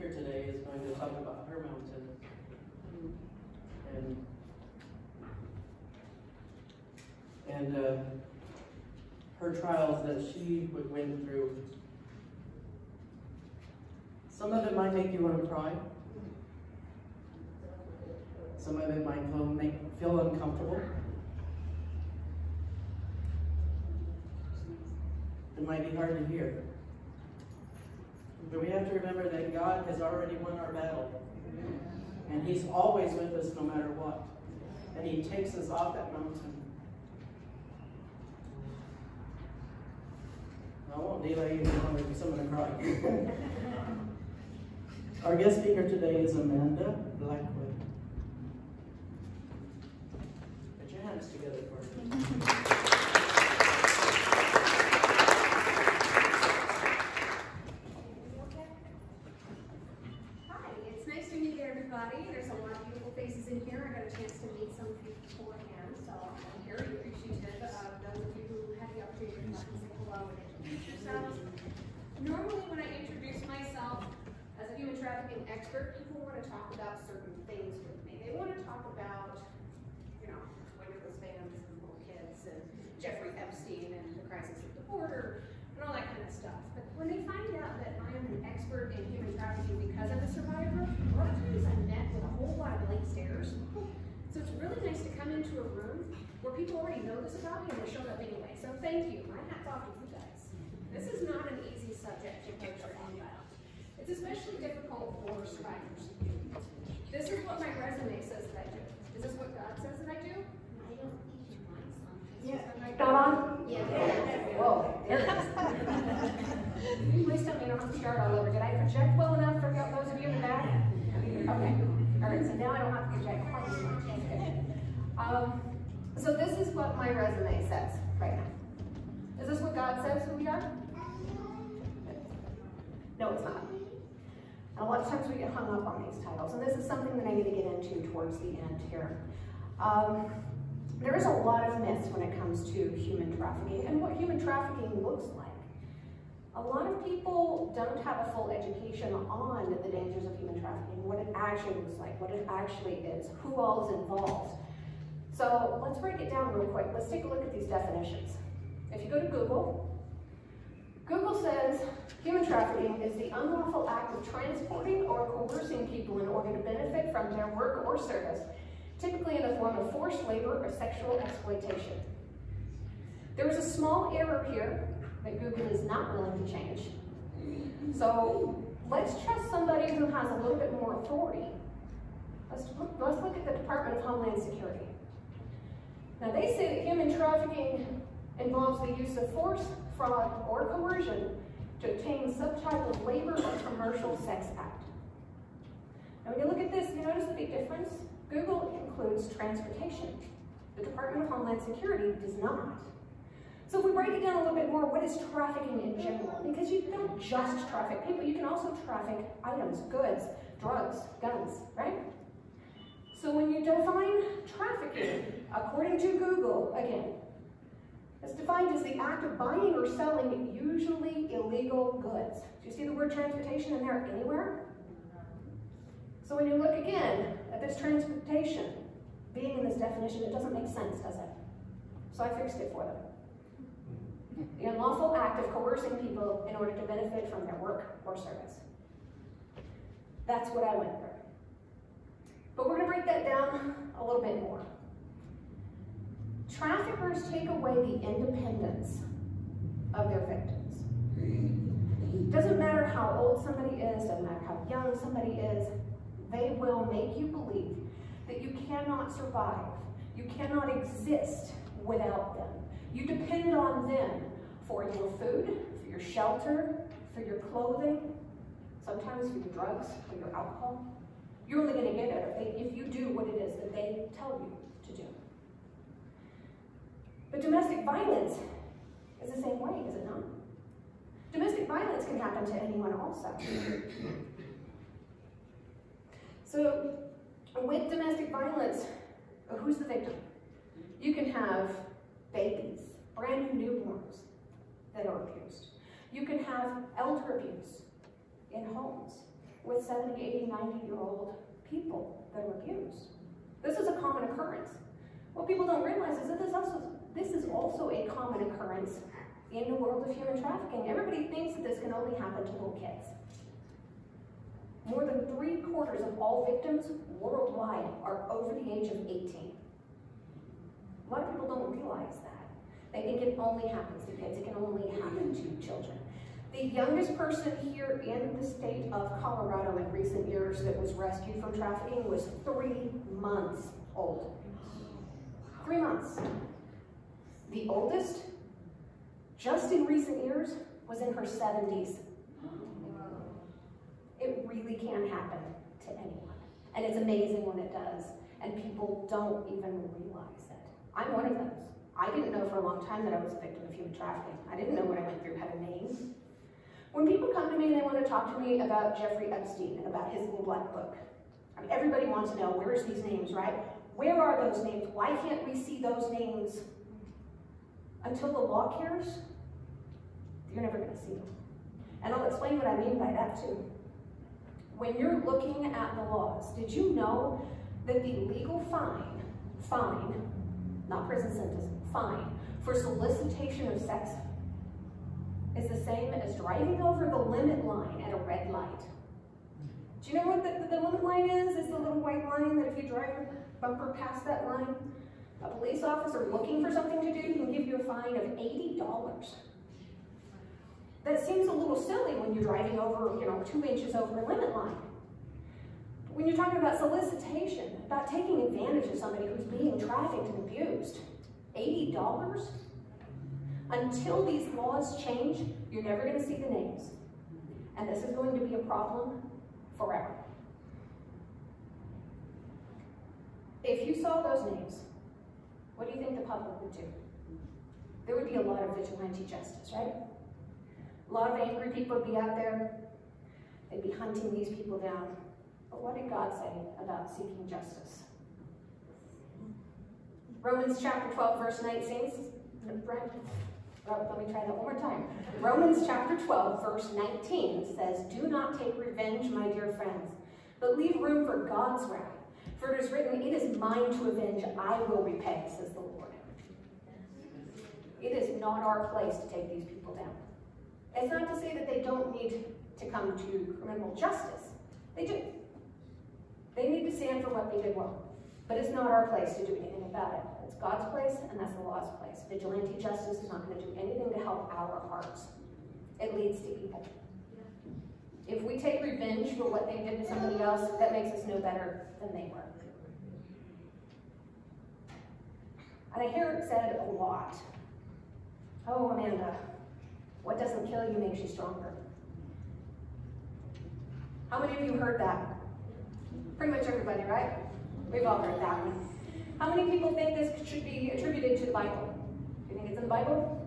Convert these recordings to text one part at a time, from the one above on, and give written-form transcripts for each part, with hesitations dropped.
speaker today is going to talk about her mountain and her trials that she went through. Some of it might make you want to cry. Some of it might feel uncomfortable. It might be hard to hear. But we have to remember that God has already won our battle. And He's always with us no matter what. And He takes us off that mountain. I won't delay you longer because I'm going to cry. Our guest speaker today is Amanda Blackwood. Put your hands together for her. There's a lot of beautiful faces in here. I got a chance to meet some of you beforehand, so I'm very appreciative of those of you who had the opportunity to come and say hello and introduce yourselves. Normally when I introduce myself as a human trafficking expert, people want to talk about certain things with me. They want to talk about, you know, Winterless Vans and little kids and Jeffrey Epstein and the crisis at the border and all that kind of stuff. But when they find out that I am an expert in human trafficking because I'm a survivor, a lot of times I'm met with a whole lot of blank stares. So it's really nice to come into a room where people already know this about me and they showed up anyway. So thank you. My hat's off to you guys. This is not an easy subject to picture about. It's especially difficult for survivors. This is what my resume says that I do. Is this what God says that I do? Yeah. Got on? Yeah. Whoa. There it is. Please tell me I don't have to start all over. Did I project well enough for those of you in the back? Okay. All right, so now I don't have to project quite as much. Okay. So this is what my resume says right now. Is this what God says who we are? No, it's not. And a lot of times we get hung up on these titles, and this is something that I need to get into towards the end here. There is a lot of myths when it comes to human trafficking and what human trafficking looks like. A lot of people don't have a full education on the dangers of human trafficking, what it actually looks like, what it actually is, who all is involved. So let's break it down real quick. Let's take a look at these definitions. If you go to Google, Google says human trafficking is the unlawful act of transporting or coercing people in order to benefit from their work or service, typically in the form of forced labor or sexual exploitation. There is a small error here that Google is not willing to change. So let's trust somebody who has a little bit more authority. Let's look at the Department of Homeland Security. Now they say that human trafficking involves the use of force, fraud, or coercion to obtain some type of labor or commercial sex act. Now when you look at this, you notice the big difference? Google includes transportation. The Department of Homeland Security does not. So if we break it down a little bit more, what is trafficking in general? Because you don't just traffic people, you can also traffic items, goods, drugs, guns, right? So when you define trafficking, according to Google, again, it's defined as the act of buying or selling usually illegal goods. Do you see the word transportation in there anywhere? So when you look again at this transportation being in this definition, it doesn't make sense, does it? So I fixed it for them. The unlawful act of coercing people in order to benefit from their work or service. That's what I went through. But we're going to break that down a little bit more. Traffickers take away the independence of their victims. Doesn't matter how old somebody is, doesn't matter how young somebody is, they will make you believe that you cannot survive, you cannot exist without them. You depend on them for your food, for your shelter, for your clothing, sometimes for your drugs, for your alcohol. You're only going to get it if you do what it is that they tell you to do. But domestic violence is the same way, is it not? Domestic violence can happen to anyone also. So with domestic violence, who's the victim? You can have babies, brand new newborns that are abused. You can have elder abuse in homes. with 70, 80, 90-year-old people that are abused. This is a common occurrence. What people don't realize is that this is also a common occurrence in the world of human trafficking. Everybody thinks that this can only happen to little kids. More than 3/4 of all victims worldwide are over the age of 18. A lot of people don't realize that. They think it only happens to kids. It can only happen to children. The youngest person here in the state of Colorado in recent years that was rescued from trafficking was 3 months old. 3 months. The oldest, just in recent years, was in her 70s. It really can happen to anyone. And it's amazing when it does. And people don't even realize it. I'm one of those. I didn't know for a long time that I was a victim of human trafficking. I didn't know what I went through had a name. When people come to me and they want to talk to me about Jeffrey Epstein and about his little black book, I mean, everybody wants to know, where's these names, right? Where are those names? Why can't we see those names? Until the law cares, you're never going to see them. And I'll explain what I mean by that too. When you're looking at the laws, did you know that the legal fine, not prison sentence, fine, for solicitation of sex is the same as driving over the limit line at a red light? Do you know what the limit line is? It's the little white line that if you drive your bumper past that line, a police officer looking for something to do can give you a fine of $80. That seems a little silly when you're driving over, 2 inches over a limit line. When you're talking about solicitation, about taking advantage of somebody who's being trafficked and abused, $80? Until these laws change, you're never going to see the names. And this is going to be a problem forever. If you saw those names, what do you think the public would do? There would be a lot of vigilante justice, right? A lot of angry people would be out there. They'd be hunting these people down. But what did God say about seeking justice? Romans chapter 12, verse 19. Let me try that one more time. Romans chapter 12, verse 19 says, "Do not take revenge, my dear friends, but leave room for God's wrath. For it is written, it is mine to avenge, I will repay, says the Lord." It is not our place to take these people down. It's not to say that they don't need to come to criminal justice. They do. They need to stand for what they did wrong. But it's not our place to do anything about it. It's God's place, and that's the law's place. Vigilante justice is not going to do anything to help our hearts. It leads to evil. If we take revenge for what they did to somebody else, that makes us no better than they were. And I hear it said a lot. "Oh, Amanda, what doesn't kill you makes you stronger." How many of you heard that? Pretty much everybody, right? We've all heard that one. How many people think this should be attributed to the Bible? Do you think it's in the Bible?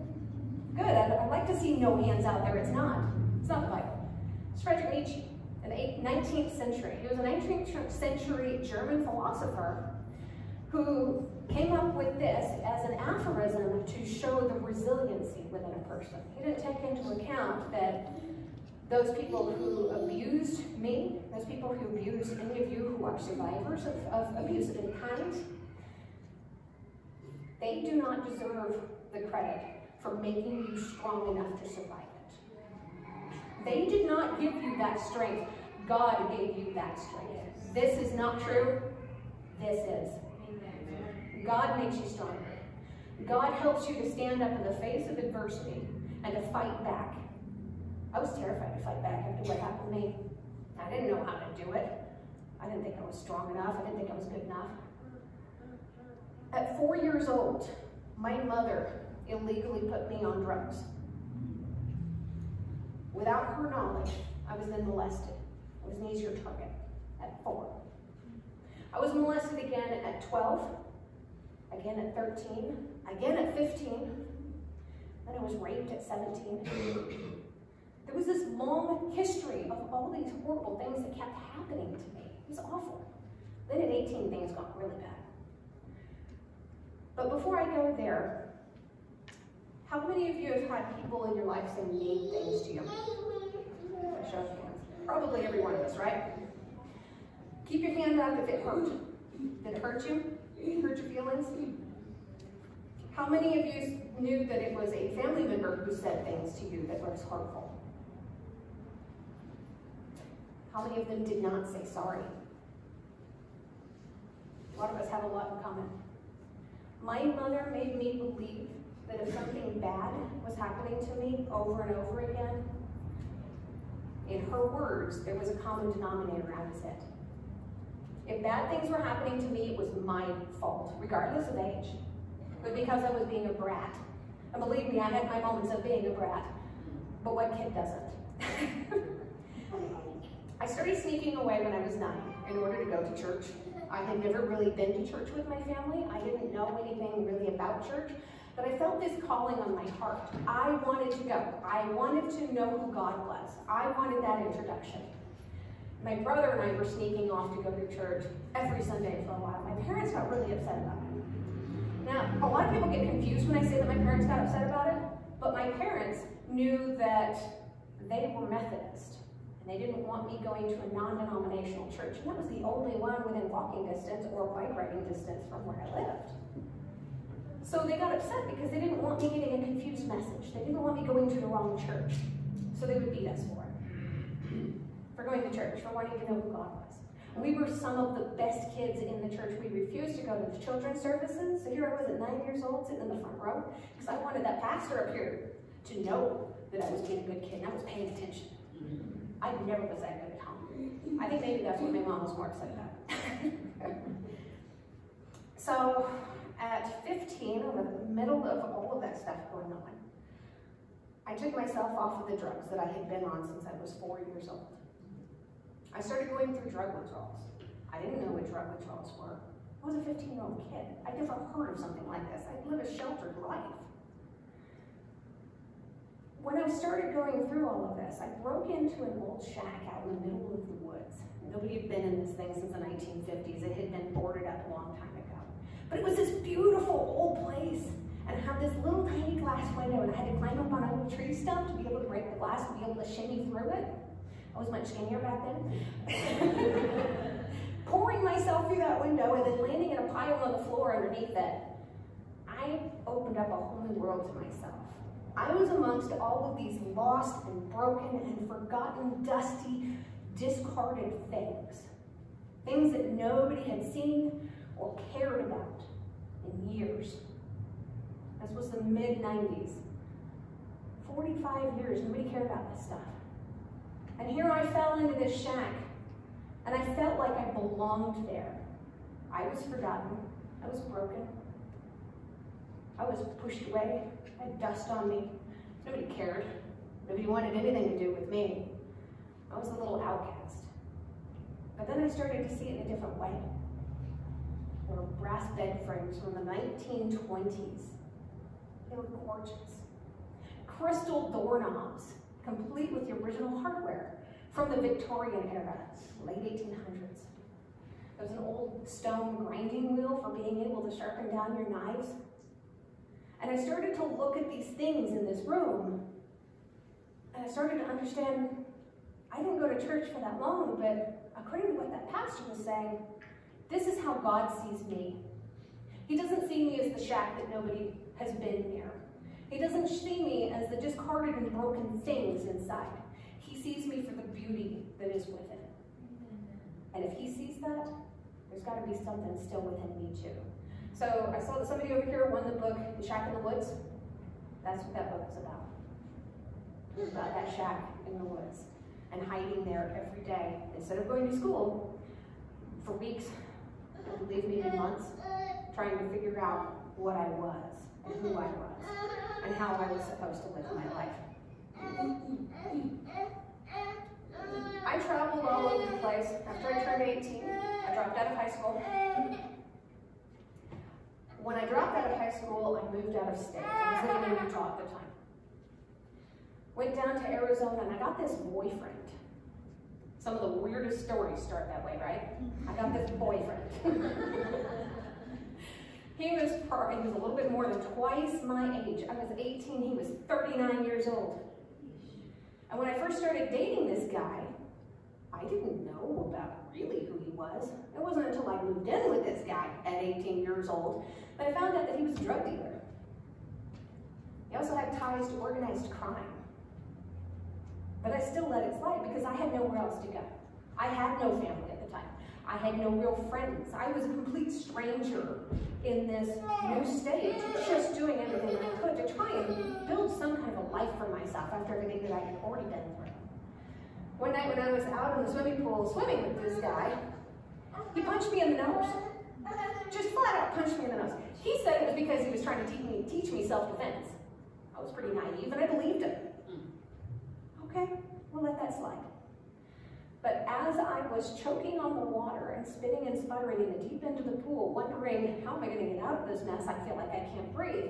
Good. I'd like to see no hands out there. It's not. It's not the Bible. It's Friedrich Nietzsche in the 19th century. He was a 19th century German philosopher who came up with this as an aphorism to show the resiliency within a person. He didn't take into account that those people who abused me, those people who abused any of you who are survivors of abuse of any kind, they do not deserve the credit for making you strong enough to survive it. They did not give you that strength. God gave you that strength. This is not true. This is. God makes you stronger. God helps you to stand up in the face of adversity and to fight back. I was terrified to fight back after what happened to me. I didn't know how to do it. I didn't think I was strong enough. I didn't think I was good enough. At 4 years old, my mother illegally put me on drugs. Without her knowledge, I was then molested. I was an easier target at 4. I was molested again at 12, again at 13, again at 15, then I was raped at 17. There was this long history of all these horrible things that kept happening to me. It was awful. Then at 18, things got really bad. But before I go there, how many of you have had people in your life say mean things to you? Show of hands. Probably every one of us, right? Keep your hand up if it hurt. Did it hurt you? Hurt your feelings? How many of you knew that it was a family member who said things to you that was hurtful? How many of them did not say sorry? A lot of us have a lot in common. My mother made me believe that if something bad was happening to me over and over again, in her words, there was a common denominator, I was it. If bad things were happening to me, it was my fault, regardless of age. But because I was being a brat. And believe me, I had my moments of being a brat. But what kid doesn't? I started sneaking away when I was 9 in order to go to church. I had never really been to church with my family. I didn't know anything really about church. But I felt this calling on my heart. I wanted to go. I wanted to know who God was. I wanted that introduction. My brother and I were sneaking off to go to church every Sunday for a while. My parents got really upset about it. Now, a lot of people get confused when I say that my parents got upset about it, but my parents knew that they were Methodist, and they didn't want me going to a non-denominational church, and that was the only one within walking distance or bike riding distance from where I lived. So they got upset because they didn't want me getting a confused message. They didn't want me going to the wrong church, so they would beat us for it. For going to church, for wanting to know who God was. We were some of the best kids in the church. We refused to go to the children's services. So here I was at 9 years old sitting in the front row because I wanted that pastor up here to know that I was being a good kid and I was paying attention. I never was that good at home. I think maybe that's what my mom was more upset about. So at 15, in the middle of all of that stuff going on, I took myself off of the drugs that I had been on since I was 4 years old. I started going through drug withdrawals. I didn't know what drug withdrawals were. I was a 15-year-old kid. I'd never heard of something like this. I'd lived a sheltered life. When I started going through all of this, I broke into an old shack out in the middle of the woods. Nobody had been in this thing since the 1950s. It had been boarded up a long time ago. But it was this beautiful old place. And it had this little tiny glass window, and I had to climb up on a little tree stump to be able to break the glass and be able to shimmy through it. I was much skinnier back then. Pouring myself through that window and then landing in a pile on the floor underneath it, I opened up a whole new world to myself. I was amongst all of these lost and broken and forgotten, dusty, discarded things. Things that nobody had seen or cared about in years. This was the mid-90s. 45 years, nobody cared about this stuff. And here I fell into this shack, and I felt like I belonged there. I was forgotten. I was broken. I was pushed away. I had dust on me. Nobody cared. Nobody wanted anything to do with me. I was a little outcast. But then I started to see it in a different way. There were brass bed frames from the 1920s. They were gorgeous. Crystal doorknobs, complete with the original hardware from the Victorian era, late 1800s. There was an old stone grinding wheel for being able to sharpen down your knives. And I started to look at these things in this room, and I started to understand, I didn't go to church for that long, but according to what that pastor was saying, this is how God sees me. He doesn't see me as the shack that nobody has been near. He doesn't see me as the discarded and broken things inside. He sees me for the beauty that is within. And if he sees that, there's got to be something still within me too. So I saw that somebody over here won the book, The Shack in the Woods. That's what that book is about. It's about that shack in the woods and hiding there every day. Instead of going to school for weeks, and believe me, in months, trying to figure out what I was and who I was and how I was supposed to live my life. I traveled all over the place. After I turned 18, I dropped out of high school. When I dropped out of high school, I moved out of state. I was living in Utah at the time. Went down to Arizona, and I got this boyfriend. Some of the weirdest stories start that way, right? I got this boyfriend. He was a little bit more than twice my age. I was 18, he was 39 years old. And when I first started dating this guy, I didn't know about really who he was. It wasn't until I moved in with this guy at 18 years old that I found out that he was a drug dealer. He also had ties to organized crime. But I still let it slide because I had nowhere else to go. I had no family at the time. I had no real friends. I was a complete stranger in this new state, just doing everything I could to try and build some kind of a life for myself after everything that I had already been through. One night when I was out in the swimming pool swimming with this guy, he punched me in the nose. Just flat out punched me in the nose. He said it was because he was trying to teach me self-defense. I was pretty naive and I believed him. Okay, we'll let that slide. But as I was choking on the water and spitting and sputtering in the deep end of the pool, wondering, how am I going to get out of this mess? I feel like I can't breathe.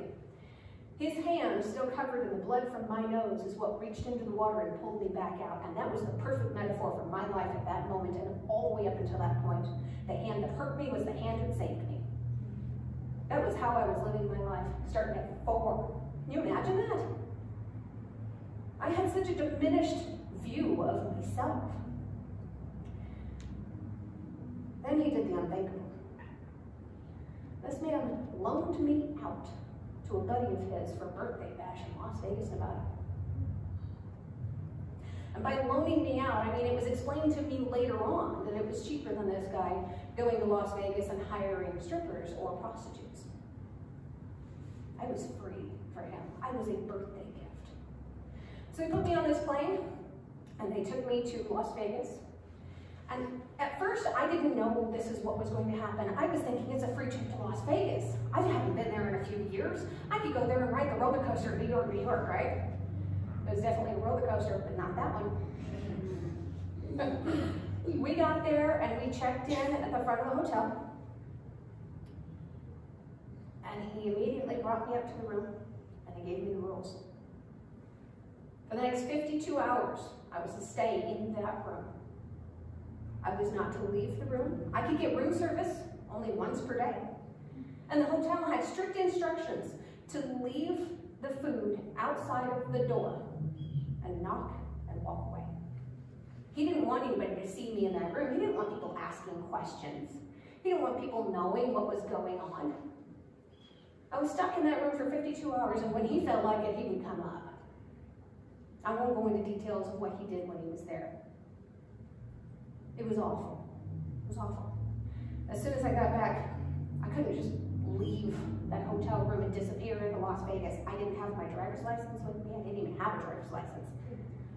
His hand, still covered in the blood from my nose, is what reached into the water and pulled me back out. And that was the perfect metaphor for my life at that moment and all the way up until that point. The hand that hurt me was the hand that saved me. That was how I was living my life, starting at 4. Can you imagine that? I had such a diminished view of myself. Then he did the unthinkable. This man loaned me out to a buddy of his for a birthday bash in Las Vegas, Nevada. And by loaning me out, I mean it was explained to me later on that it was cheaper than this guy going to Las Vegas and hiring strippers or prostitutes. I was free for him. I was a birthday gift. So he put me on this plane, and they took me to Las Vegas. And at first, I didn't know this is what was going to happen. I was thinking it's a free trip to Las Vegas. I haven't been there in a few years. I could go there and ride the roller coaster in New York, right? It was definitely a roller coaster, but not that one. We got there and we checked in at the front of the hotel. And he immediately brought me up to the room and he gave me the rules. For the next 52 hours, I was to stay in that room. I was not to leave the room. I could get room service only once per day. And the hotel had strict instructions to leave the food outside of the door and knock and walk away. He didn't want anybody to see me in that room. He didn't want people asking questions. He didn't want people knowing what was going on. I was stuck in that room for 52 hours, and when he felt like it, he would come up. I won't go into details of what he did when he was there. It was awful. It was awful. As soon as I got back, I couldn't just leave that hotel room and disappear into Las Vegas. I didn't have my driver's license with me. I didn't even have a driver's license.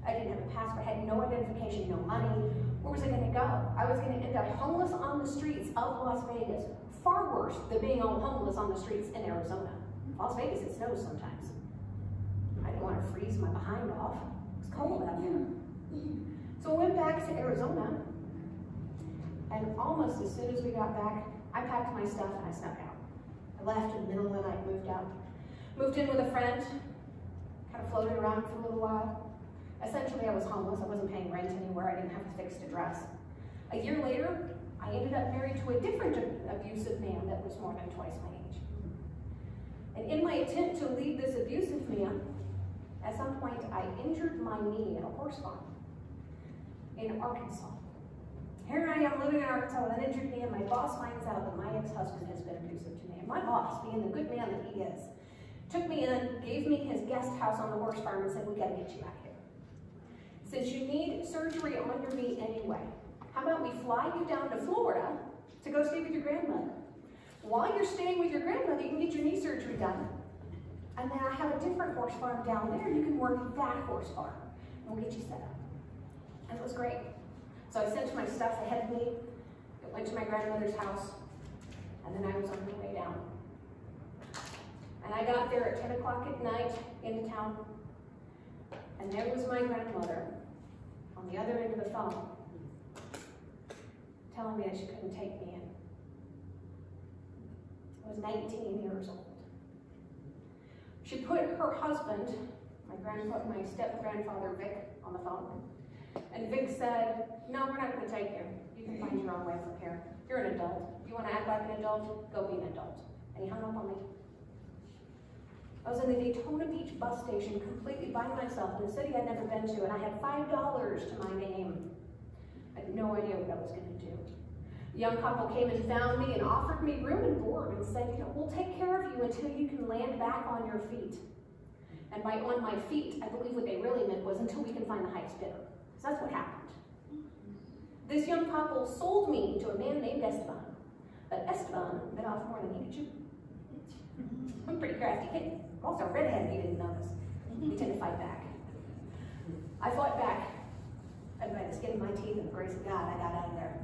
I didn't have a passport. I had no identification, no money. Where was I going to go? I was going to end up homeless on the streets of Las Vegas. Far worse than being all homeless on the streets in Arizona. Las Vegas, it snows sometimes. I didn't want to freeze my behind off. It was cold out there. So I went back to Arizona. And almost as soon as we got back, I packed my stuff and I snuck out. I left in the middle of the night, moved out. Moved in with a friend, kind of floated around for a little while. Essentially, I was homeless. I wasn't paying rent anywhere. I didn't have a fixed address. A year later, I ended up married to a different abusive man that was more than twice my age. And in my attempt to leave this abusive man, at some point, I injured my knee at a horse farm in Arkansas. Here I am living in Arkansas with an injured knee, and my boss finds out that my ex-husband has been abusive to me. And my boss, being the good man that he is, took me in, gave me his guest house on the horse farm, and said, we got to get you out of here. Since you need surgery on your knee anyway, how about we fly you down to Florida to go stay with your grandmother? While you're staying with your grandmother, you can get your knee surgery done. And then I have a different horse farm down there. You can work that horse farm. And we'll get you set up. And it was great. So I sent my stuff ahead of me. It went to my grandmother's house. And then I was on my way down. And I got there at 10 o'clock at night into town. And there was my grandmother on the other end of the phone telling me that she couldn't take me in. I was 19 years old. She put her husband, my step-grandfather Vic, on the phone. And Vic said, no, we're not going to take you. You can find your own way from here. You're an adult. You want to act like an adult? Go be an adult. And he hung up on me. I was in the Daytona Beach bus station completely by myself in a city I'd never been to, and I had $5 to my name. I had no idea what I was going to do. A young couple came and found me and offered me room and board and said, we'll take care of you until you can land back on your feet. And by on my feet, I believe what they really meant was until we can find the highest bidder. So that's what happened. This young couple sold me to a man named Esteban. But Esteban bit off more than he could chew. I'm a pretty crafty kid. I'm also a redhead, if you didn't notice. We tend to fight back. I fought back, and by the skin of my teeth and the grace of God, I got out of there.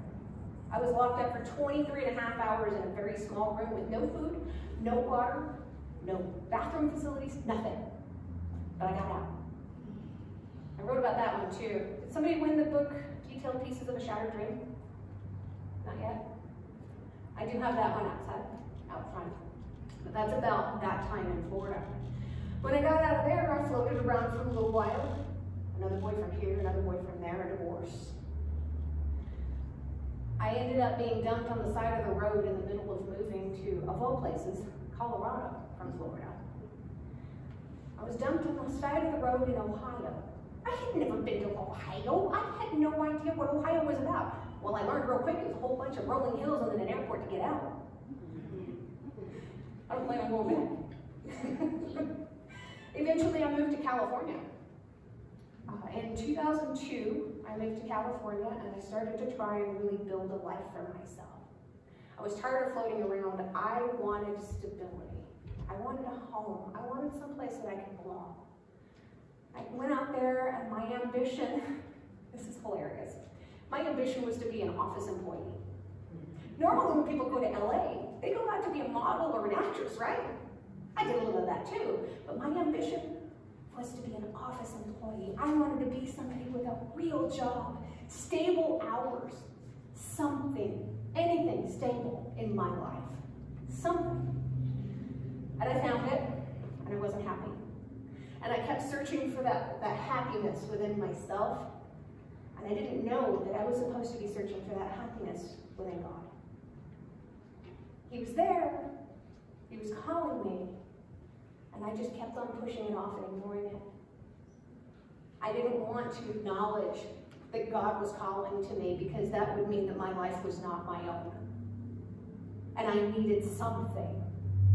I was locked up for 23 and a half hours in a very small room with no food, no water, no bathroom facilities, nothing. But I got out. I wrote about that one too. Did somebody win the book, Detailed Pieces of a Shattered Dream? Not yet. I do have that one out front. But that's about that time in Florida. When I got out of there, I floated around for a little while. Another boyfriend here, another boyfriend there, a divorce. I ended up being dumped on the side of the road in the middle of moving to, of all places, Colorado from Florida. I was dumped on the side of the road in Ohio. I had never been to Ohio. I had no idea what Ohio was about. Well, I learned real quick it was a whole bunch of rolling hills and then an airport to get out. I don't plan on going back. Eventually, I moved to California. In 2002, I moved to California and I started to try and really build a life for myself. I was tired of floating around. I wanted stability. I wanted a home. I wanted someplace that I could belong. I went out there and my ambition, this is hilarious, my ambition was to be an office employee. Normally when people go to LA, they go out to be a model or an actress, right? I did a little of that too, but my ambition was to be an office employee. I wanted to be somebody with a real job, stable hours, something, anything stable in my life, something. And I found it, and I wasn't happy. And I kept searching for that happiness within myself, and I didn't know that I was supposed to be searching for that happiness within God. He was there, he was calling me, and I just kept on pushing it off and ignoring it. I didn't want to acknowledge that God was calling to me because that would mean that my life was not my own. And I needed something.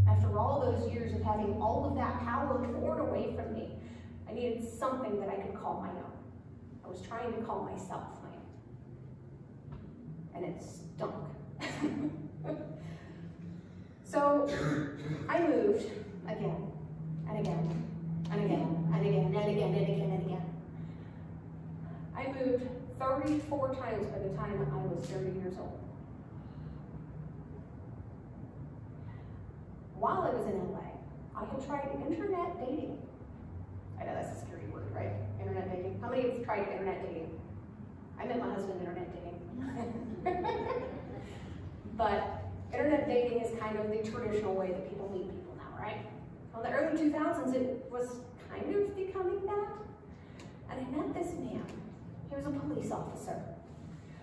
After all those years of having all of that power torn away from me, I needed something that I could call my own. I was trying to call myself my own. And it stunk. So I moved again, and again, and again, and again, and again, and again, and again. I moved 34 times by the time I was 30 years old. While I was in LA, I had tried internet dating. I know that's a scary word, right? Internet dating. How many have tried internet dating? I met my husband internet dating. But internet dating is kind of the traditional way that people meet people now, right? Well, in the early 2000s, it was kind of becoming that. And I met this man. He was a police officer.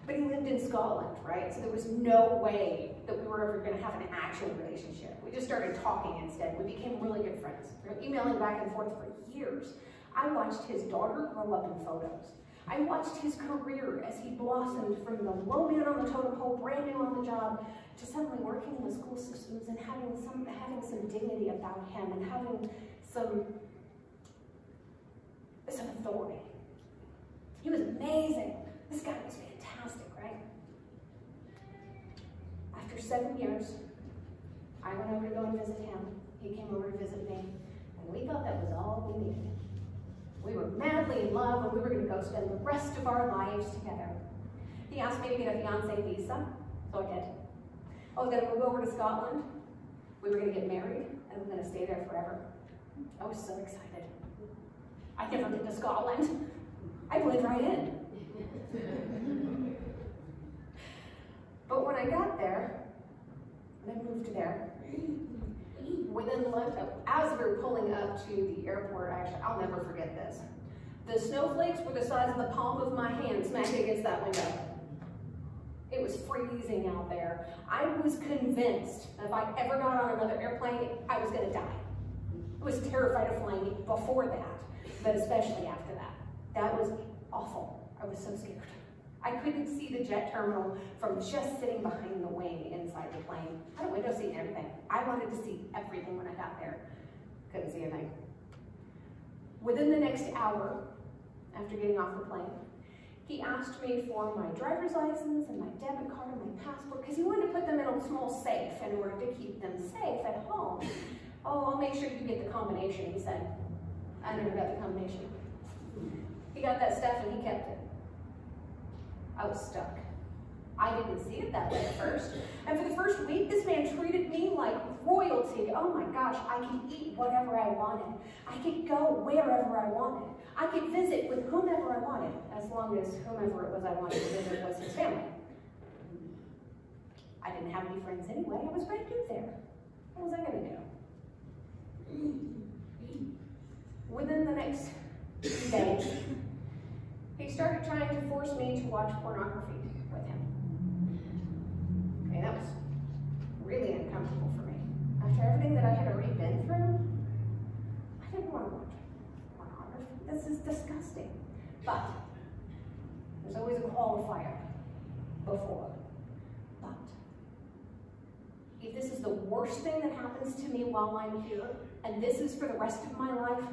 But he lived in Scotland, right? So there was no way that we were ever going to have an actual relationship. We just started talking instead. We became really good friends. We were emailing back and forth for years. I watched his daughter grow up in photos. I watched his career as he blossomed from the low man on the totem pole, brand new on the job, to suddenly working in the school systems and having some dignity about him and having some authority. He was amazing. This guy was fantastic, right? After 7 years, I went over to go and visit him. He came over to visit me, and we thought that was all we needed. We were madly in love, and we were going to go spend the rest of our lives together. He asked me to get a fiancé visa, so I did. I was going to move over to Scotland. We were going to get married, and we were going to stay there forever. I was so excited. I'd never been to Scotland. I blended right in. But when I got there, and I moved there, we then left up, as we were pulling up to the airport, actually, I'll never forget this. The snowflakes were the size of the palm of my hand smacked against that window. It was freezing out there. I was convinced that if I ever got on another airplane, I was going to die. I was terrified of flying before that, but especially after that. That was awful. I was so scared. I couldn't see the jet terminal from just sitting behind the wing inside the plane. I had a window seat and everything. I wanted to see everything when I got there. Couldn't see anything. Within the next hour, after getting off the plane, he asked me for my driver's license and my debit card and my passport, because he wanted to put them in a small safe in order to keep them safe at home. Oh, I'll make sure you get the combination, he said. I never got the combination. He got that stuff and he kept it. I was stuck. I didn't see it that way at first. And for the first week, this man treated me like royalty. Oh my gosh, I could eat whatever I wanted. I could go wherever I wanted. I could visit with whomever I wanted, as long as whomever it was I wanted to visit was his family. I didn't have any friends anyway. I was brand new there. What was I going to do? Within the next few days, he started trying to force me to watch pornography with him. Okay, that was really uncomfortable for me. After everything that I had already been through, I didn't want to watch pornography. This is disgusting. But there's always a qualifier before. But if this is the worst thing that happens to me while I'm here, and this is for the rest of my life,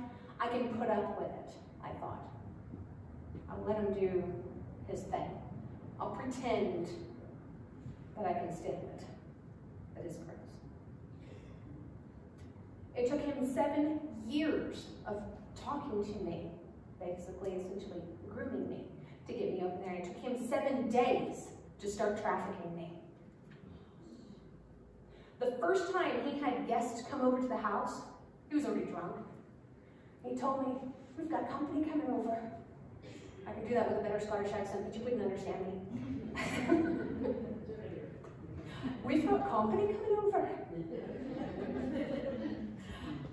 I can put up with it, I thought. I'll let him do his thing. I'll pretend that I can stand it. That is gross. It took him 7 years of talking to me, basically, essentially grooming me to get me over there. It took him 7 days to start trafficking me. The first time he had guests come over to the house, he was already drunk. He told me, "We've got company coming over." I could do that with a better Scottish accent, but you wouldn't understand me. "We've got company coming over."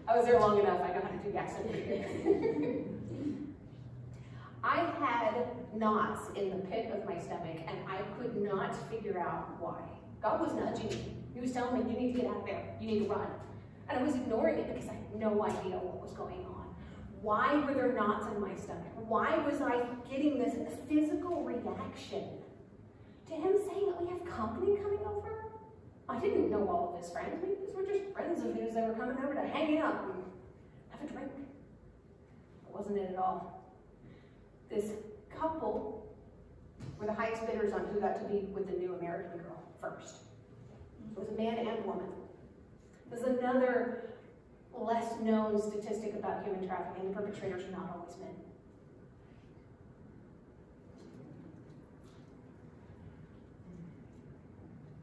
I was there long enough, I know how to do the accent. I had knots in the pit of my stomach, and I could not figure out why. God was nudging me. He was telling me, "You need to get out there. You need to run." And I was ignoring it because I had no idea what was going on. Why were there knots in my stomach? Why was I getting this physical reaction to him saying that we have company coming over? I didn't know all of his friends. These were just friends of his that were coming over to hang out and have a drink. That wasn't it at all. This couple were the highest bidders on who got to be with the new American girl first. It was a man and woman. There's another less known statistic about human trafficking. The perpetrators are not always men.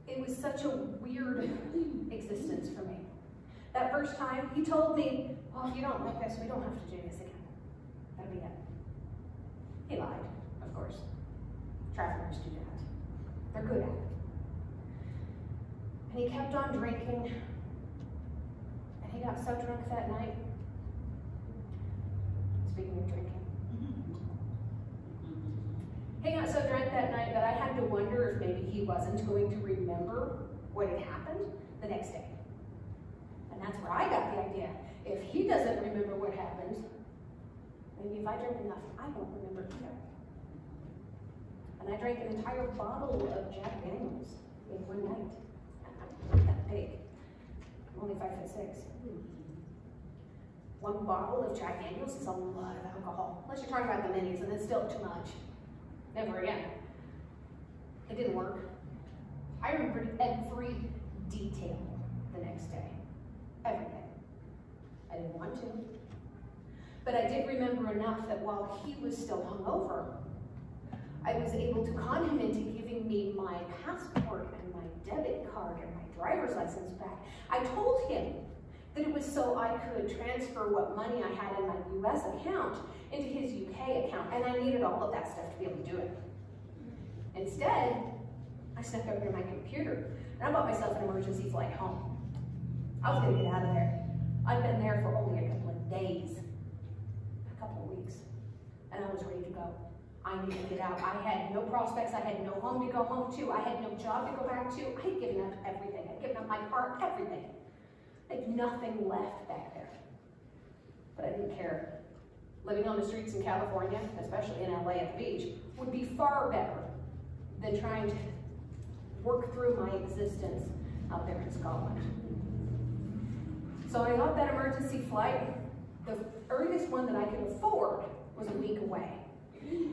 It was such a weird existence for me. That first time, he told me, "Well, if you don't like this, we don't have to do this again. That'll be it." He lied, of course. Traffickers do that. They're good at it. And he kept on drinking. And he got so drunk that night. Speaking of drinking. He got so drunk that night that I had to wonder if maybe he wasn't going to remember what had happened the next day. And that's where I got the idea. If he doesn't remember what happened, maybe if I drink enough, I won't remember either. And I drank an entire bottle of Jack Daniels in one night. I'm not that big. I'm only 5'6". One bottle of Jack Daniels is a lot of alcohol. Unless you're talking about the minis, and it's still too much. Never again. It didn't work. I remembered every detail the next day. Everything. I didn't want to. But I did remember enough that while he was still hungover, I was able to con him into giving me my passport and my debit card and my driver's license back. I told him that it was so I could transfer what money I had in my US account into his UK account, and I needed all of that stuff to be able to do it. Instead, I snuck over to my computer, and I bought myself an emergency flight home. I was gonna get out of there. I'd been there for only a couple of days, a couple of weeks, and I was ready to go. I needed to get out. I had no prospects. I had no home to go home to. I had no job to go back to. I had given up everything. I'd given up my car, everything. I had nothing left back there. But I didn't care. Living on the streets in California, especially in LA at the beach, would be far better than trying to work through my existence out there in Scotland. So I got that emergency flight. The earliest one that I could afford was a week away.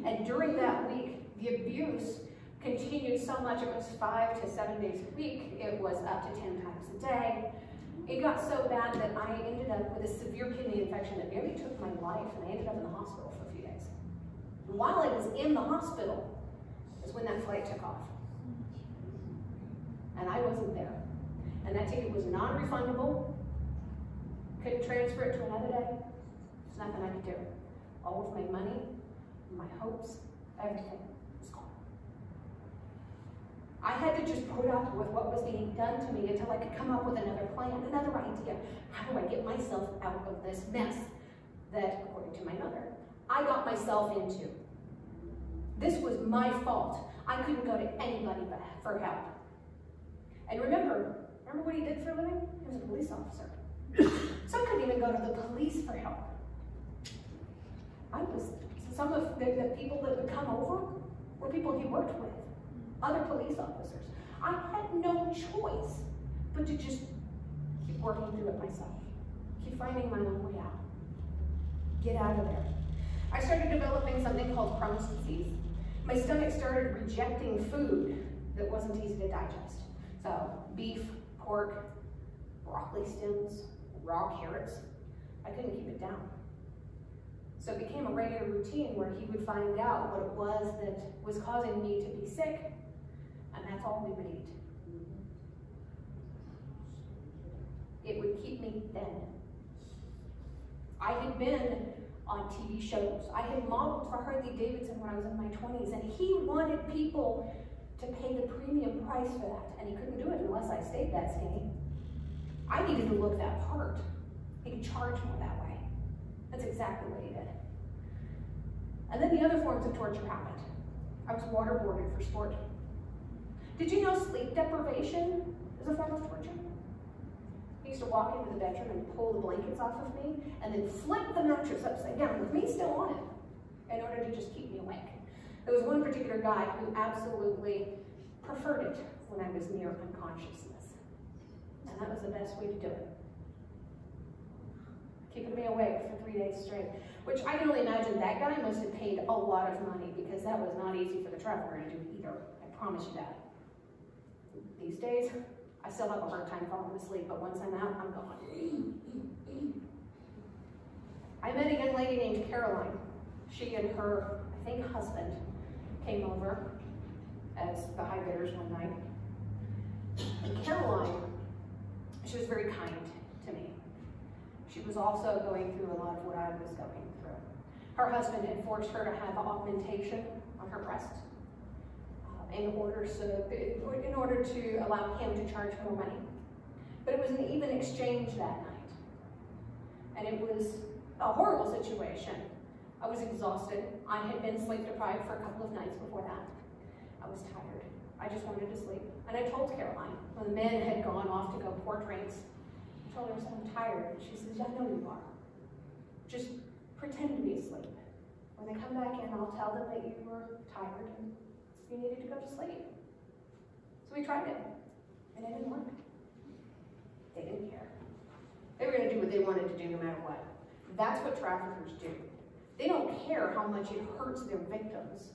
And during that week, the abuse continued so much. It was 5 to 7 days a week. It was up to 10 times a day. It got so bad that I ended up with a severe kidney infection that nearly took my life, and I ended up in the hospital for a few days. And while I was in the hospital is when that flight took off. And I wasn't there. And that ticket was non-refundable. Couldn't transfer it to another day. There's nothing I could do. All of my money, my hopes, everything was gone. I had to just put up with what was being done to me until I could come up with another plan, another idea. How do I get myself out of this mess that, according to my mother, I got myself into? This was my fault. I couldn't go to anybody for help. And remember what he did for a living? He was a police officer. So I couldn't even go to the police for help. Some of the people that would come over were people he worked with, other police officers. I had no choice but to just keep working through it myself, keep finding my own way out, get out of there. I started developing something called Crohn's disease. My stomach started rejecting food that wasn't easy to digest. So beef, pork, broccoli stems, raw carrots. I couldn't keep it down. So it became a regular routine where he would find out what it was that was causing me to be sick, and that's all we would eat. It would keep me thin. I had been on TV shows. I had modeled for Harley Davidson when I was in my 20s, and he wanted people to pay the premium price for that, and he couldn't do it unless I stayed that skinny. I needed to look that part. He could charge more that way. That's exactly what he did. And then the other forms of torture happened. I was waterboarded for sport. Did you know sleep deprivation is a form of torture? He used to walk into the bedroom and pull the blankets off of me and then flip the mattress upside down with me still on it in order to just keep me awake. There was one particular guy who absolutely preferred it when I was near unconsciousness. And that was the best way to do it. Keeping me awake for 3 days straight. Which I can only imagine that guy must have paid a lot of money, because that was not easy for the traveler to do either. I promise you that. These days, I still have a hard time falling asleep, but once I'm out, I'm gone. I met a young lady named Caroline. She and her, I think, husband came over as the high bidders one night. And Caroline, she was very kind to me. She was also going through a lot of what I was going through. Her husband had forced her to have augmentation on her breast in order to allow him to charge more money. But it was an even exchange that night. And it was a horrible situation. I was exhausted. I had been sleep deprived for a couple of nights before that. I was tired. I just wanted to sleep. And I told Caroline, when the men had gone off to go pour drinks, I told her, I'm tired. She says, yeah, I know you are. Just pretend to be asleep. When they come back in, I'll tell them that you were tired and you needed to go to sleep. So we tried it, and it didn't work. They didn't care. They were going to do what they wanted to do no matter what. That's what traffickers do. They don't care how much it hurts their victims.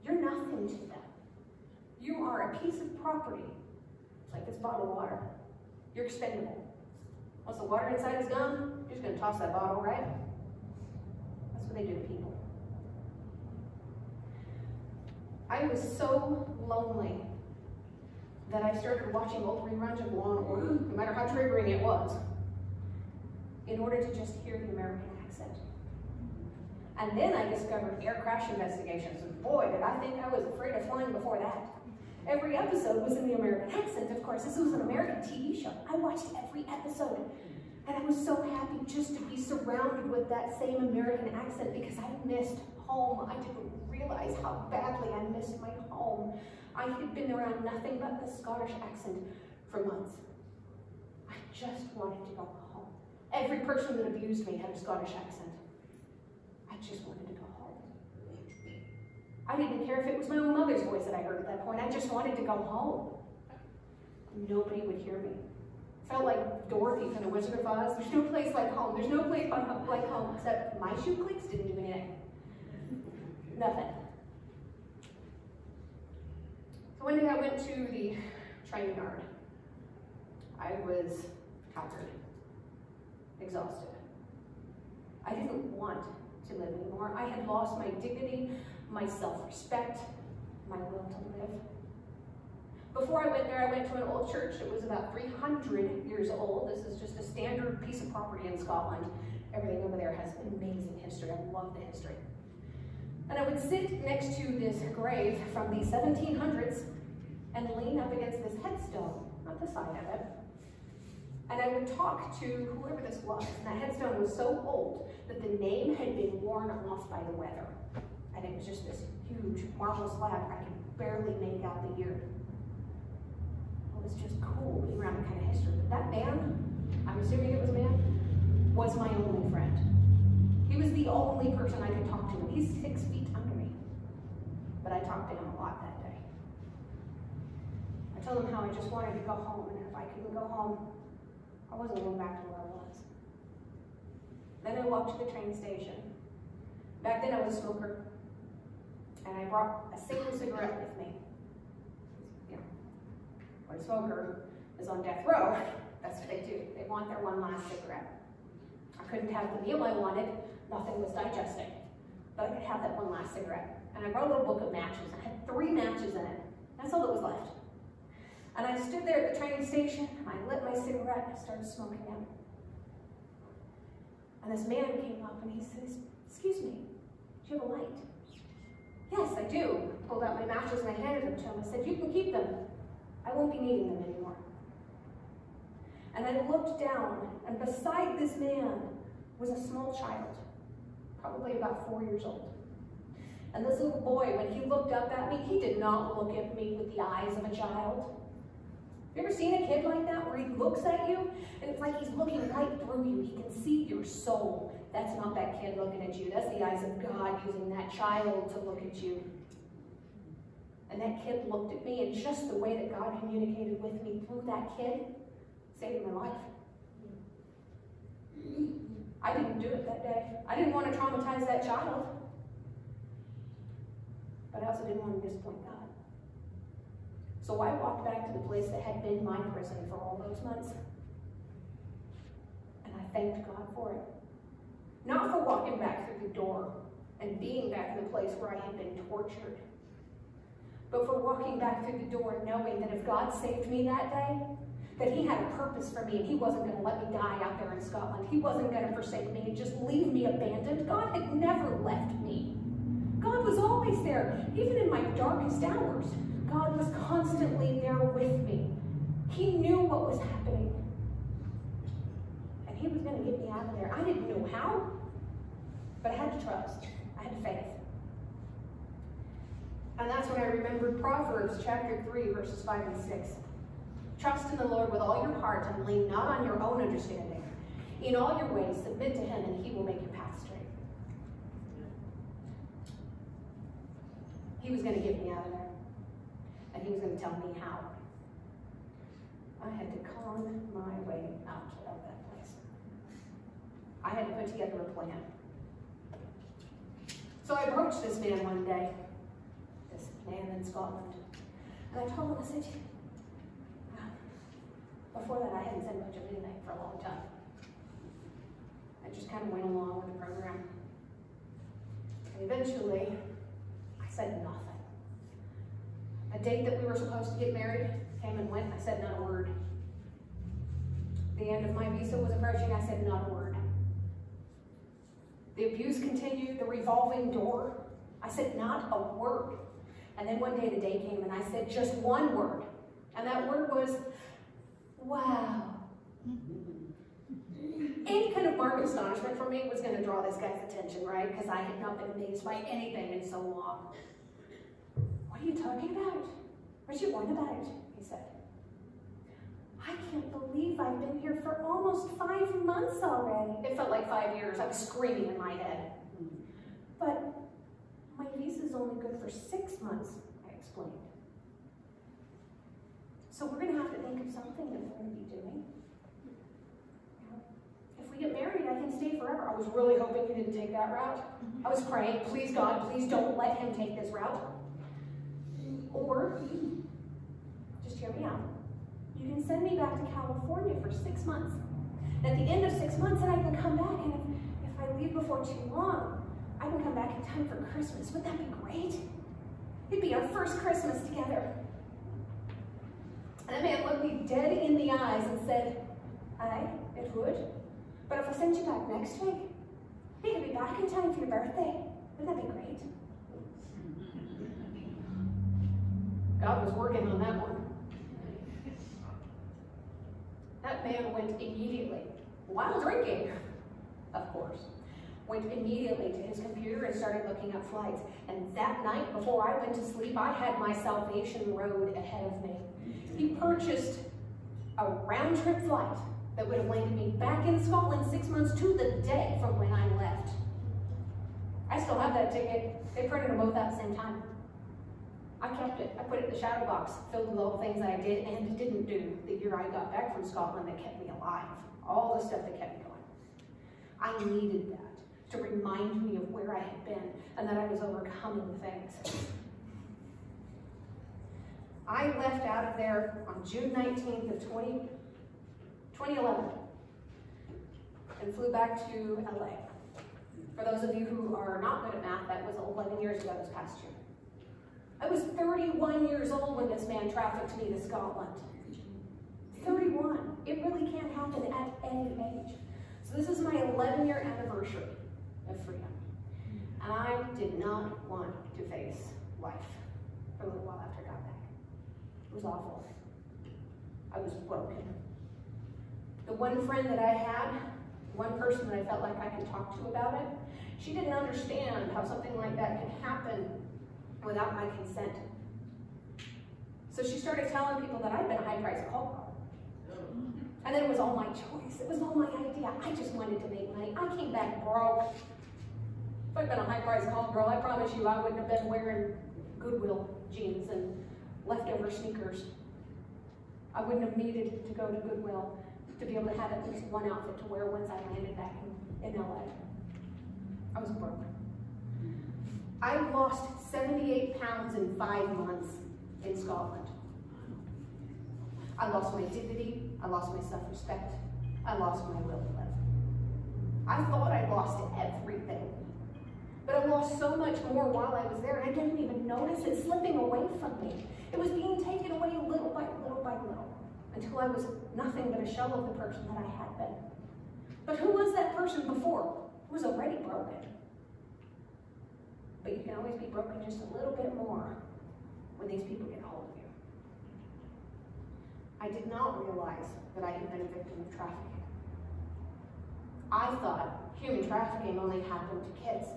You're nothing to them. You are a piece of property, like this bottle of water. You're expendable. Once the water inside is gone, you're just going to toss that bottle, right? That's what they do to people. I was so lonely that I started watching old reruns of Law and Order, no matter how triggering it was, in order to just hear the American accent. And then I discovered air crash investigations, and boy, did I think I was afraid of flying before that. Every episode was in the American accent, of course. This was an American TV show. I watched every episode, and I was so happy just to be surrounded with that same American accent, because I missed home. I didn't realize how badly I missed my home. I had been around nothing but the Scottish accent for months. I just wanted to go home. Every person that abused me had a Scottish accent. I just wanted to go home. I didn't care if it was my own mother's voice that I heard at that point. I just wanted to go home. Nobody would hear me. Felt like Dorothy from The Wizard of Oz. There's no place like home. There's no place like home, except my shoe clicks didn't do anything. Nothing. So one day I went to the training yard. I was tired, exhausted. I didn't want to live anymore. I had lost my dignity, my self-respect, my will to live. Before I went there, I went to an old church. It was about 300 years old. This is just a standard piece of property in Scotland. Everything over there has amazing history. I love the history. And I would sit next to this grave from the 1700s and lean up against this headstone, not the side of it. And I would talk to whoever this was. And that headstone was so old that the name had been worn off by the weather. And it was just this huge marble slab. I could barely make out the year. It was just cool being around that kind of history. But that man, I'm assuming it was a man, was my only friend. He was the only person I could talk to. And he's 6 feet under me. But I talked to him a lot that day. I told him how I just wanted to go home. And if I couldn't go home, I wasn't going back to where I was. Then I walked to the train station. Back then I was a smoker. And I brought a single cigarette with me. You know, when a smoker is on death row, that's what they do. They want their one last cigarette. I couldn't have the meal I wanted. Nothing was digesting. But I could have that one last cigarette. And I brought a little book of matches. I had 3 matches in it. That's all that was left. And I stood there at the train station, and I lit my cigarette, and I started smoking it. And this man came up, and he says, "Excuse me, do you have a light?" "Yes, I do." I pulled out my matches, and I handed them to him. I said, "You can keep them. I won't be needing them anymore." And I looked down, and beside this man was a small child, probably about 4 years old. And this little boy, when he looked up at me, he did not look at me with the eyes of a child. You ever seen a kid like that where he looks at you and it's like he's looking right through you? He can see your soul. That's not that kid looking at you. That's the eyes of God using that child to look at you. And that kid looked at me, and just the way that God communicated with me through that kid saved my life. I didn't do it that day. I didn't want to traumatize that child. But I also didn't want to disappoint God. So I walked back to the place that had been my prison for all those months. And I thanked God for it. Not for walking back through the door and being back in the place where I had been tortured, but for walking back through the door knowing that if God saved me that day, that he had a purpose for me, and he wasn't going to let me die out there in Scotland. He wasn't going to forsake me and just leave me abandoned. God had never left me. God was always there. Even in my darkest hours, God was constantly there with me. He knew what was happening. And he was going to get me out of there. I didn't know how, but I had to trust. I had faith. And that's when I remembered Proverbs chapter 3, verses 5 and 6. Trust in the Lord with all your heart and lean not on your own understanding. In all your ways, submit to him, and he will make your path straight. He was going to get me out of there. And he was going to tell me how. I had to con my way out of that place. I had to put together a plan. So I approached this man one day, this man in Scotland, and I told him, I said, before that I hadn't said much of anything for a long time. I just kind of went along with the program. And eventually, I said nothing. A date that we were supposed to get married came and went, and I said not a word. The end of my visa was approaching, I said not a word. The abuse continued, the revolving door. I said not a word. And then one day the day came and I said just one word. And that word was, wow. Any kind of mark of astonishment for me was going to draw this guy's attention, right? Because I had not been amazed by anything in so long. What are you talking about? What you want about it? He said. I can't believe I've been here for almost 5 months already. It felt like 5 years. I was screaming in my head. But My visa is only good for 6 months, I explained. So we're going to have to think of something that we're going to be doing. If we get married, I can stay forever. I was really hoping he didn't take that route. I was praying, please God, please don't let him take this route. Or, just hear me out. You can send me back to California for 6 months. And at the end of 6 months, then I can come back, and if I leave before too long, I can come back in time for Christmas. Wouldn't that be great? It'd be our first Christmas together. And that man looked me dead in the eyes and said, aye, it would. But if I send you back next week, you could be back in time for your birthday. Wouldn't that be great? God was working on that one. That man went immediately, while drinking, of course, went immediately to his computer and started looking up flights. And that night, before I went to sleep, I had my salvation road ahead of me. He purchased a round-trip flight that would have landed me back in Scotland 6 months to the day from when I left. I still have that ticket. They printed them both at the same time. I kept it. I put it in the shadow box, filled with all the things I did and didn't do the year I got back from Scotland that kept me alive. All the stuff that kept me going. I needed that to remind me of where I had been and that I was overcoming things. I left out of there on June 19th of 2011 and flew back to LA. For those of you who are not good at math, that was 11 years ago this past year. I was 31 years old when this man trafficked me to Scotland. 31. It really can't happen at any age. So this is my 11-year anniversary of freedom. And I did not want to face life for a little while after I got back. It was awful. I was broken. The one friend that I had, one person that I felt like I could talk to about it, she didn't understand how something like that could happen without my consent. So she started telling people that I'd been a high-priced call girl. And then it was all my choice. It was all my idea. I just wanted to make money. I came back broke. If I'd been a high-priced call girl, I promise you I wouldn't have been wearing Goodwill jeans and leftover sneakers. I wouldn't have needed to go to Goodwill to be able to have at least one outfit to wear once I landed back in LA. I was broke. I lost 78 pounds in 5 months in Scotland. I lost my dignity, I lost my self-respect, I lost my will to live. I thought I lost everything. But I lost so much more while I was there, and I didn't even notice it slipping away from me. It was being taken away little by little by little, until I was nothing but a shell of the person that I had been. But who was that person before? Who was already broken? But you can always be broken just a little bit more when these people get a hold of you. I did not realize that I had been a victim of trafficking. I thought human trafficking only happened to kids.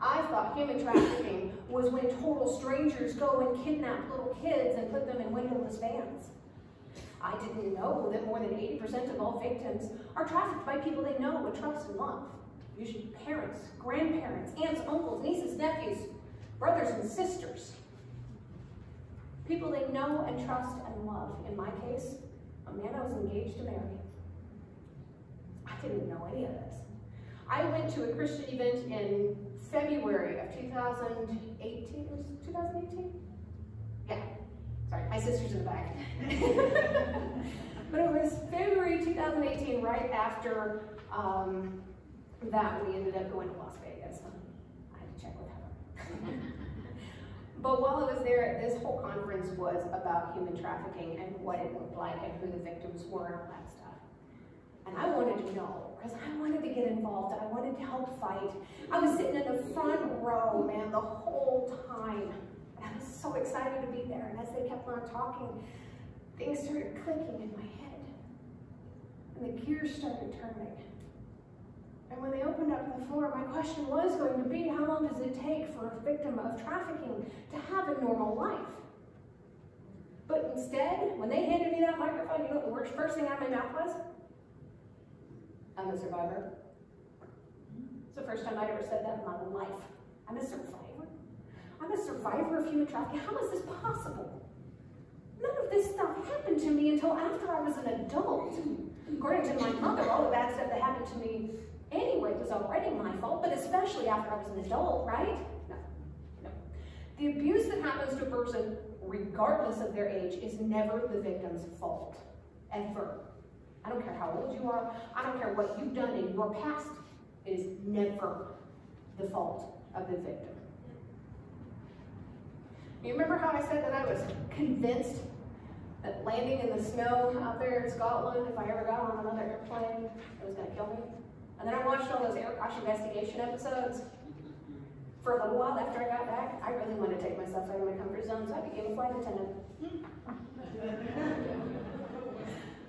I thought human trafficking was when total strangers go and kidnap little kids and put them in windowless vans. I didn't know that more than 80% of all victims are trafficked by people they know and trust and love. Usually parents, grandparents, aunts, uncles, nieces, nephews, brothers and sisters. People they know and trust and love. In my case, a man I was engaged to marry. I didn't know any of this. I went to a Christian event in February of 2018. Was it 2018? Yeah. Sorry, my sister's in the back. But it was February 2018, right after that we ended up going to Las Vegas. I had to check with her. But while I was there, this whole conference was about human trafficking and what it looked like and who the victims were and all that stuff. And I wanted to know, because I wanted to get involved. I wanted to help fight. I was sitting in the front row, man, the whole time. And I was so excited to be there. And as they kept on talking, things started clicking in my head. And the gears started turning. And when they opened up the floor, my question was going to be, how long does it take for a victim of trafficking to have a normal life? But instead, when they handed me that microphone, you know what the first thing out of my mouth was? I'm a survivor. It's the first time I'd ever said that in my life. I'm a survivor. I'm a survivor of human trafficking. How is this possible? None of this stuff happened to me until after I was an adult. According to my mother, all the bad stuff that happened to me anyway was already my fault, but especially after I was an adult, right? No. The abuse that happens to a person, regardless of their age, is never the victim's fault. Ever. I don't care how old you are. I don't care what you've done in your past. It is never the fault of the victim. You remember how I said that I was convinced that landing in the snow out there in Scotland, if I ever got on another airplane, it was going to kill me? And then I watched all those Air Crash Investigation episodes. For a little while after I got back, I really wanted to take myself out of my comfort zone, so I became a flight attendant.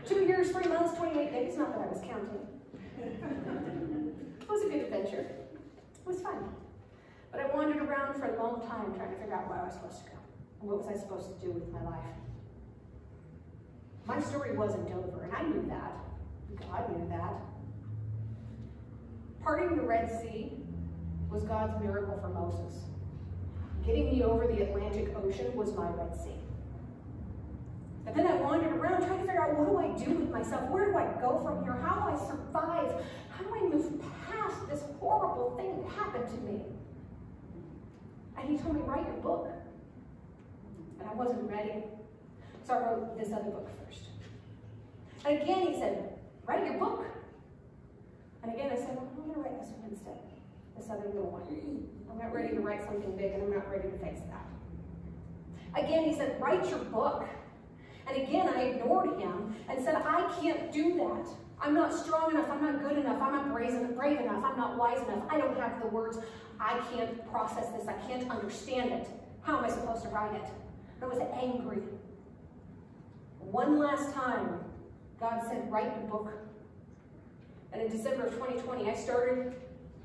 2 years, 3 months, 28 days, not that I was counting. It was a good adventure. It was fun. But I wandered around for a long time trying to figure out where I was supposed to go and what was I supposed to do with my life. My story wasn't over, and I knew that. God knew that. Parting the Red Sea was God's miracle for Moses. Getting me over the Atlantic Ocean was my Red Sea. And then I wandered around trying to figure out, what do I do with myself? Where do I go from here? How do I survive? How do I move past this horrible thing that happened to me? And he told me, write your book. And I wasn't ready. So I wrote this other book first. And again he said, write your book. And again I said, well, I'm going to write this one instead. This other little one. I'm not ready to write something big, and I'm not ready to face that. Again he said, write your book. And again I ignored him and said, I can't do that. I'm not strong enough, I'm not good enough, I'm not brave enough, I'm not wise enough, I don't have the words, I can't process this, I can't understand it. How am I supposed to write it? I was angry. One last time, God said, write the book. And in December of 2020, I started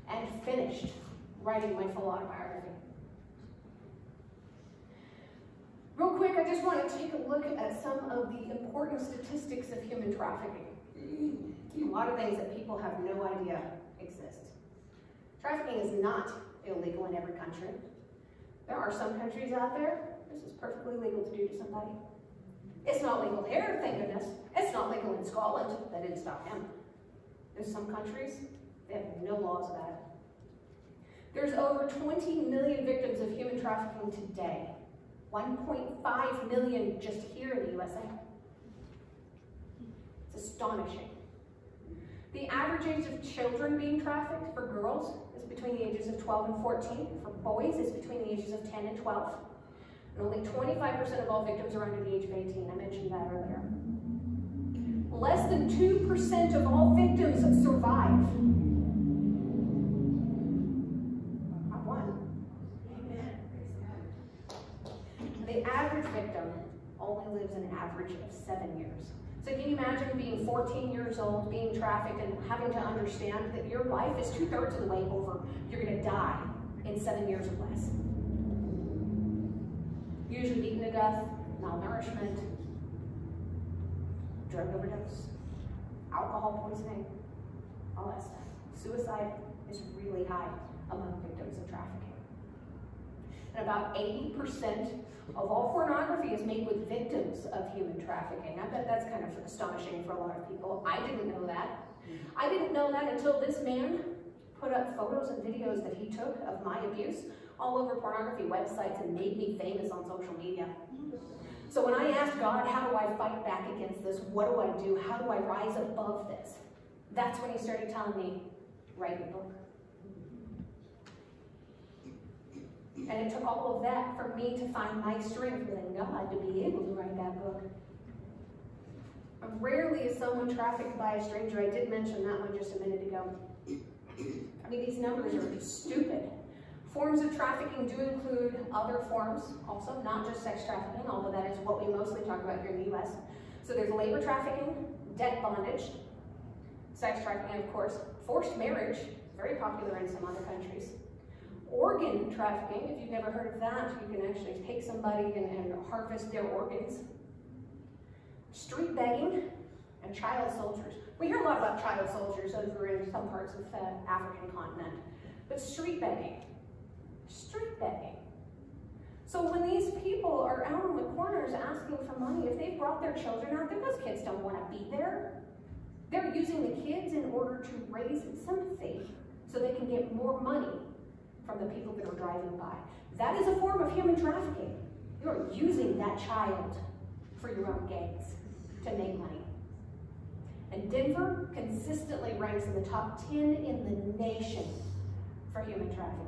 and finished writing my full autobiography. Real quick, I just want to take a look at some of the important statistics of human trafficking. A lot of things that people have no idea exist. Trafficking is not illegal in every country. There are some countries out there, this is perfectly legal to do to somebody. It's not legal here, thank goodness. It's not legal in Scotland. That didn't stop him. There's some countries, they have no laws about it. There's over 20 million victims of human trafficking today. 1.5 million just here in the USA. It's astonishing. The average age of children being trafficked for girls is between the ages of 12 and 14. For boys, it's between the ages of 10 and 12. And only 25% of all victims are under the age of 18. I mentioned that earlier. Less than 2% of all victims survive. Not one. The average victim only lives an average of 7 years. So can you imagine being 14 years old, being trafficked, and having to understand that your life is 2/3 of the way over. You're going to die in 7 years or less. Usually beaten to death, malnourishment, drug overdose, alcohol poisoning, all that stuff. Suicide is really high among victims of trafficking. And about 80% of all pornography is made with victims of human trafficking. I bet that's kind of astonishing for a lot of people. I didn't know that. I didn't know that until this man put up photos and videos that he took of my abuse all over pornography websites and made me famous on social media. So when I asked God, how do I fight back against this? What do I do? How do I rise above this? That's when he started telling me, write a book. And it took all of that for me to find my strength within God to be able to write that book. Rarely is someone trafficked by a stranger. I did mention that one just a minute ago. I mean, these numbers are stupid. Forms of trafficking do include other forms also, not just sex trafficking, although that is what we mostly talk about here in the U.S. So there's labor trafficking, debt bondage, sex trafficking, of course, forced marriage, very popular in some other countries. Organ trafficking, if you've never heard of that, you can actually take somebody and harvest their organs. Street begging, and child soldiers. We hear a lot about child soldiers over in some parts of the African continent, but street begging. So when these people are out on the corners asking for money, if they've brought their children out there, those kids don't want to be there. They're using the kids in order to raise sympathy so they can get more money from the people that are driving by. That is a form of human trafficking. You are using that child for your own gains to make money. And Denver consistently ranks in the top 10 in the nation for human trafficking.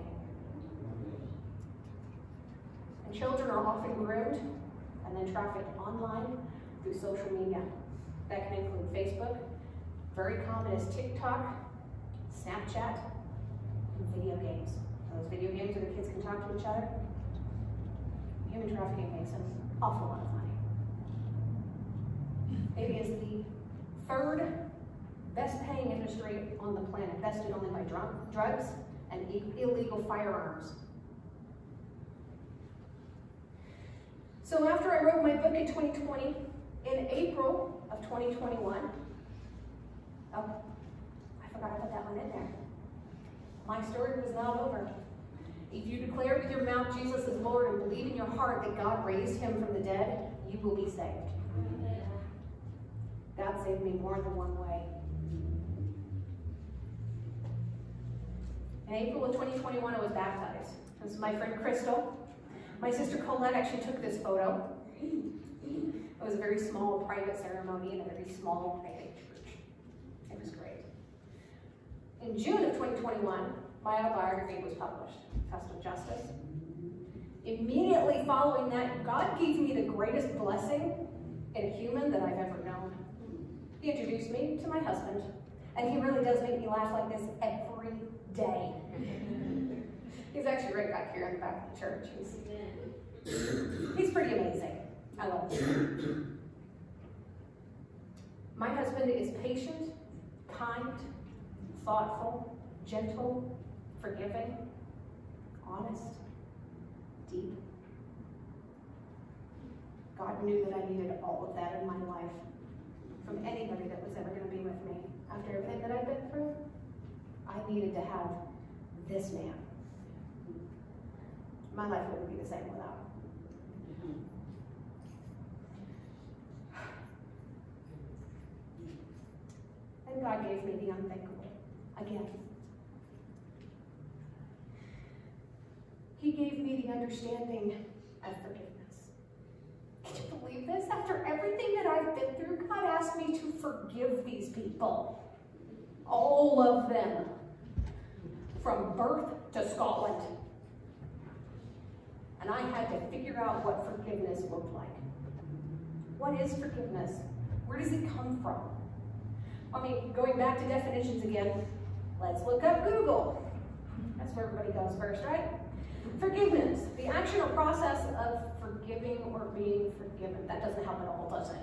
And children are often groomed and then trafficked online through social media. That can include Facebook. Very common is TikTok, Snapchat, and video games. Those video games where the kids can talk to each other. Human trafficking makes an awful lot of money. It is the third best paying industry on the planet, bested only by drugs and illegal firearms. So after I wrote my book in 2020, in April of 2021, oh, I forgot to put that one in there. My story was not over. If you declare with your mouth Jesus is Lord and believe in your heart that God raised him from the dead, you will be saved. God saved me more than one way. In April of 2021, I was baptized. This is my friend Crystal. My sister Colette actually took this photo. It was a very small private ceremony in a very small private church. It was great. In June of 2021, my autobiography was published, Test of Justice. Immediately following that, God gave me the greatest blessing in a human that I've ever known. He introduced me to my husband, and he really does make me laugh like this every day. He's actually right back here in the back of the church. He's pretty amazing. I love him. My husband is patient, kind, thoughtful, gentle, forgiving, honest, deep. God knew that I needed all of that in my life from anybody that was ever going to be with me. After everything that I've been through, I needed to have this man. My life wouldn't be the same without him. And God gave me the unthinkable again. He gave me the understanding of forgiveness. Can you believe this? After everything that I've been through, God asked me to forgive these people. All of them. From birth to Scotland. And I had to figure out what forgiveness looked like. What is forgiveness? Where does it come from? I mean, going back to definitions again, let's look up Google. That's where everybody goes first, right? Forgiveness, the action or process of forgiving or being forgiven. That doesn't help at all, does it?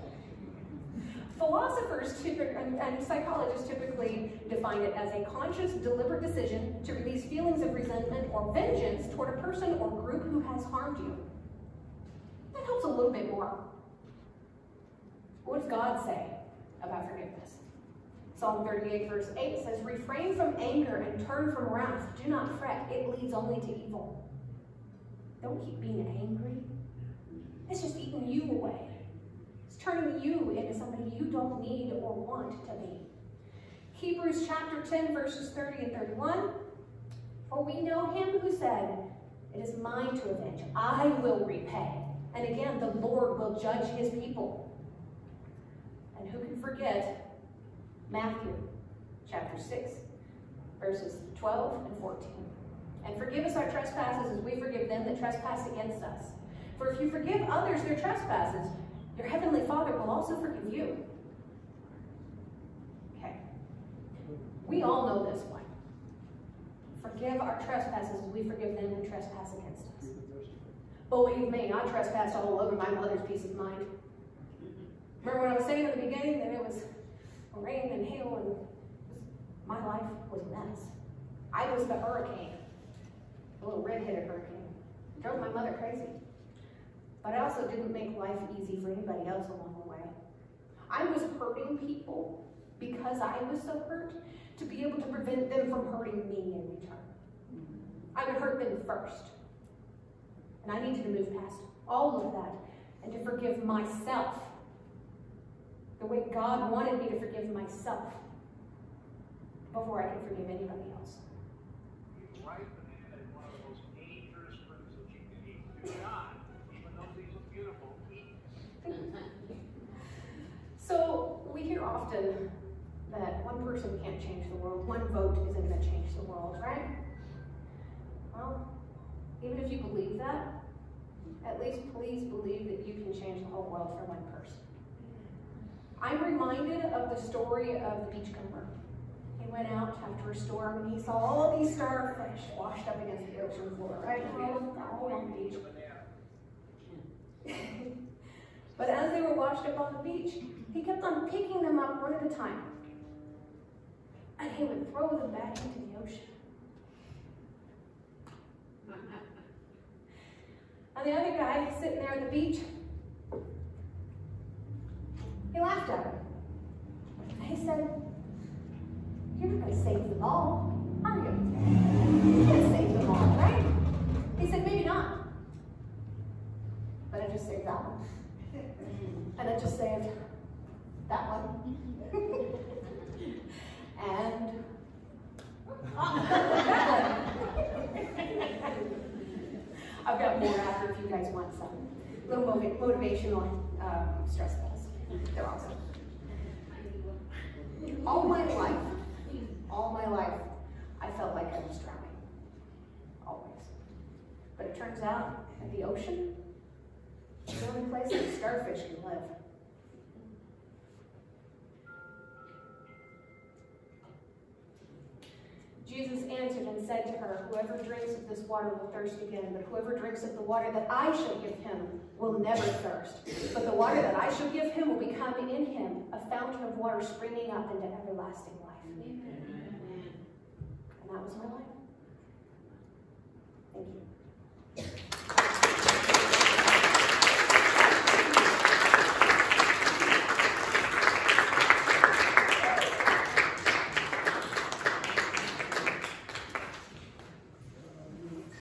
Philosophers and psychologists typically define it as a conscious, deliberate decision to release feelings of resentment or vengeance toward a person or group who has harmed you. That helps a little bit more. What does God say about forgiveness? Psalm 38 verse 8 says, refrain from anger and turn from wrath. Do not fret. It leads only to evil. Don't keep being angry. It's just eating you away. It's turning you into somebody you don't need or want to be. Hebrews chapter 10 verses 30 and 31. For we know him who said, it is mine to avenge. I will repay. And again, the Lord will judge his people. And who can forget Matthew chapter 6, verses 12 and 14. And forgive us our trespasses as we forgive them that trespass against us. For if you forgive others their trespasses, your heavenly Father will also forgive you. Okay. We all know this one. Forgive our trespasses as we forgive them who trespass against us. Believe me, I trespassed all over my mother's peace of mind. Remember what I was saying in the beginning, that it was rain and hail, and my life was a mess. I was the hurricane, the little red-headed hurricane. It drove my mother crazy. But I also didn't make life easy for anybody else along the way. I was hurting people because I was so hurt to be able to prevent them from hurting me in return. I would hurt them first. And I needed to move past all of that and to forgive myself the way God wanted me to forgive myself before I could forgive anybody else. You ripen it as one of the most dangerous fruits that you can eat. Do not, even though these look beautiful, eat. So we hear often that one person can't change the world, one vote isn't going to change the world, right? Well, even if you believe that, at least please believe that you can change the whole world for one person. I'm reminded of the story of the beachcomber. He went out after a storm and he saw all these starfish washed up against the ocean floor, right? All on the beach. But as they were washed up on the beach, he kept on picking them up one at a time. And he would throw them back into the ocean. And the other guy sitting there at the beach, he laughed at him. And he said, "You're not going to save them all, are you? You're going to save them all, right?" He said, "Maybe not. But I just saved that one. And I just saved that one. And I've got more after if you guys want some little motivational stress balls. They're awesome. All my life, I felt like I was drowning. Always. But it turns out that the ocean is the only place that starfish can live. Jesus answered and said to her, "Whoever drinks of this water will thirst again, but whoever drinks of the water that I shall give him will never thirst. But the water that I shall give him will become in him a fountain of water springing up into everlasting life." Amen. And that was my life. Thank you.